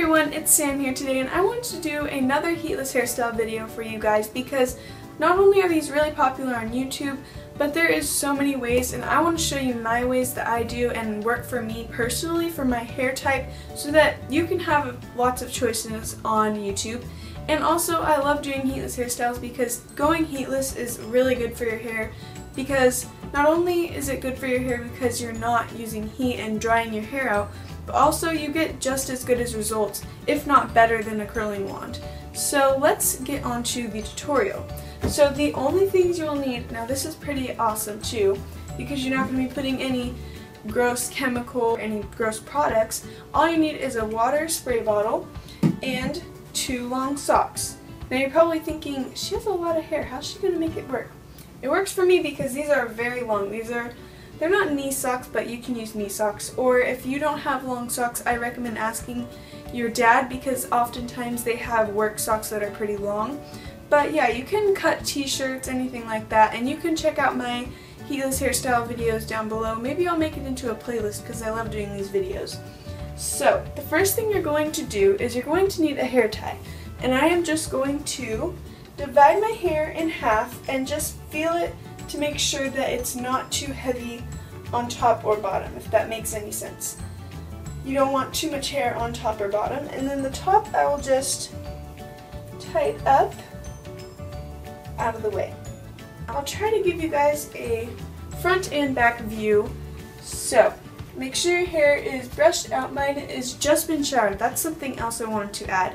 everyone, it's Sam here today, and I wanted to do another heatless hairstyle video for you guys because not only are these really popular on YouTube, but there is so many ways, and I want to show you my ways that I do and work for me personally for my hair type so that you can have lots of choices on YouTube. And also, I love doing heatless hairstyles because going heatless is really good for your hair because not only is it good for your hair because you're not using heat and drying your hair out, but also you get just as good as results, if not better than a curling wand. So let's get on to the tutorial. So the only things you'll need, now this is pretty awesome too, because you're not going to be putting any gross chemical, any gross products. All you need is a water spray bottle and 2 long socks. Now you're probably thinking, she has a lot of hair, how's she going to make it work? It works for me because these are very long. They're not knee socks, but you can use knee socks. Or if you don't have long socks, I recommend asking your dad because oftentimes they have work socks that are pretty long. But yeah, you can cut t-shirts, anything like that, and you can check out my heatless hairstyle videos down below. Maybe I'll make it into a playlist because I love doing these videos. So, the first thing you're going to do is you're going to need a hair tie. And I am just going to divide my hair in half and just feel it to make sure that it's not too heavy on top or bottom, if that makes any sense. You don't want too much hair on top or bottom. And then the top I will just tie it up out of the way. I'll try to give you guys a front and back view. So, make sure your hair is brushed out. Mine is just been showered. That's something else I wanted to add.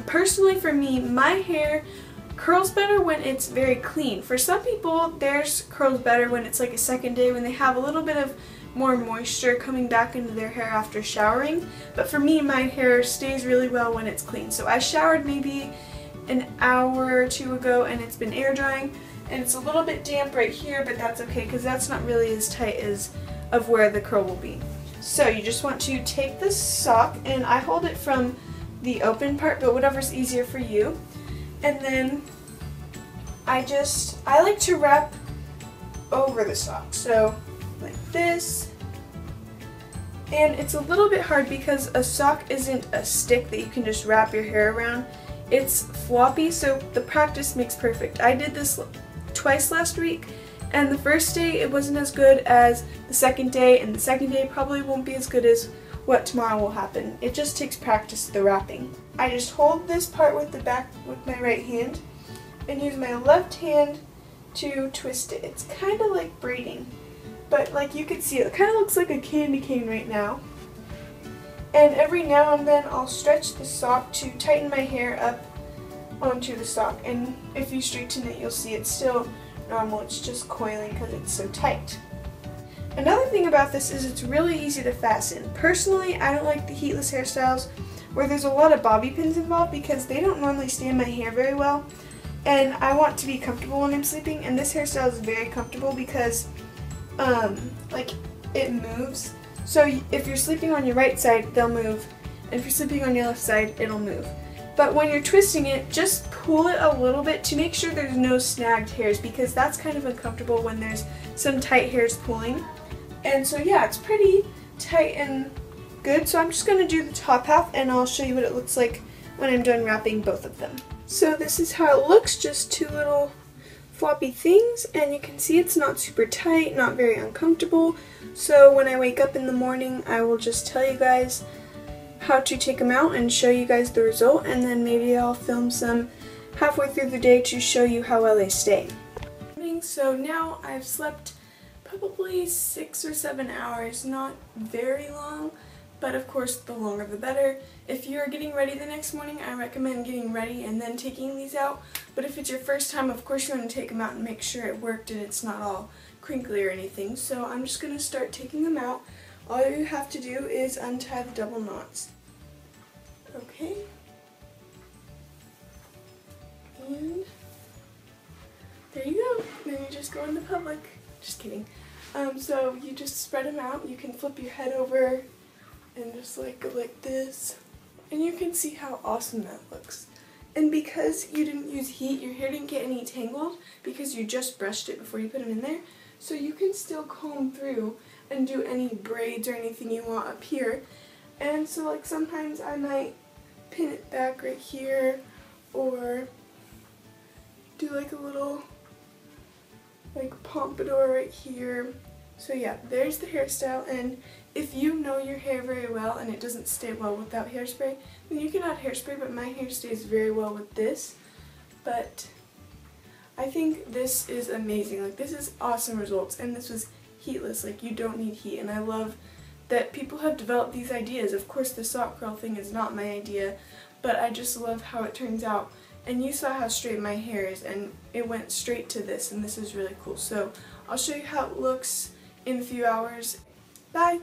Personally for me, my hair curls better when it's very clean. For some people, theirs curls better when it's like a second day, when they have a little bit of more moisture coming back into their hair after showering. But for me, my hair stays really well when it's clean. So I showered maybe an hour or 2 ago and it's been air drying. And it's a little bit damp right here, but that's okay because that's not really as tight as of where the curl will be. So you just want to take this sock, and I hold it from the open part, but whatever's easier for you. And then I like to wrap over the sock, so like this. And it's a little bit hard because a sock isn't a stick that you can just wrap your hair around. It's floppy, so the practice makes perfect. I did this twice last week, and the first day it wasn't as good as the second day, and the second day probably won't be as good as what tomorrow will happen. It just takes practice, the wrapping. I just hold this part with my right hand and use my left hand to twist it. It's kind of like braiding, but like you can see, it kind of looks like a candy cane right now. And every now and then I'll stretch the sock to tighten my hair up onto the sock, and if you straighten it you'll see it's still normal, it's just coiling because it's so tight. Another thing about this is it's really easy to fasten. Personally, I don't like the heatless hairstyles where there's a lot of bobby pins involved because they don't normally stay in my hair very well, and I want to be comfortable when I'm sleeping, and this hairstyle is very comfortable because like it moves. So if you're sleeping on your right side, they'll move, and if you're sleeping on your left side, it'll move. But when you're twisting it, just pull it a little bit to make sure there's no snagged hairs because that's kind of uncomfortable when there's some tight hairs pulling. And so yeah, it's pretty tight and good. So I'm just going to do the top half and I'll show you what it looks like when I'm done wrapping both of them. So this is how it looks, just 2 little floppy things, and you can see it's not super tight, not very uncomfortable. So when I wake up in the morning, I will just tell you guys how to take them out and show you guys the result, and then maybe I'll film some halfway through the day to show you how well they stay. So now I've slept probably 6 or 7 hours, not very long, but of course the longer the better. If you're getting ready the next morning, I recommend getting ready and then taking these out, but if it's your first time, of course you want to take them out and make sure it worked and it's not all crinkly or anything. So I'm just going to start taking them out. All you have to do is untie the double knots. Okay. And there you go. Then you just go into public. Just kidding. So you just spread them out. You can flip your head over and just like go like this. And you can see how awesome that looks. And because you didn't use heat, your hair didn't get any tangled because you just brushed it before you put them in there. So you can still comb through and do any braids or anything you want up here. And so like sometimes I might pin it back right here, or do like a little like pompadour right here. So yeah, there's the hairstyle, and if you know your hair very well and it doesn't stay well without hairspray, then you can add hairspray, but my hair stays very well with this. But I think this is amazing. Like, this is awesome results, and this was heatless. Like, you don't need heat, and I love that people have developed these ideas. Of course, the sock curl thing is not my idea, but I just love how it turns out. And you saw how straight my hair is, and it went straight to this, and this is really cool. So I'll show you how it looks in a few hours. Bye!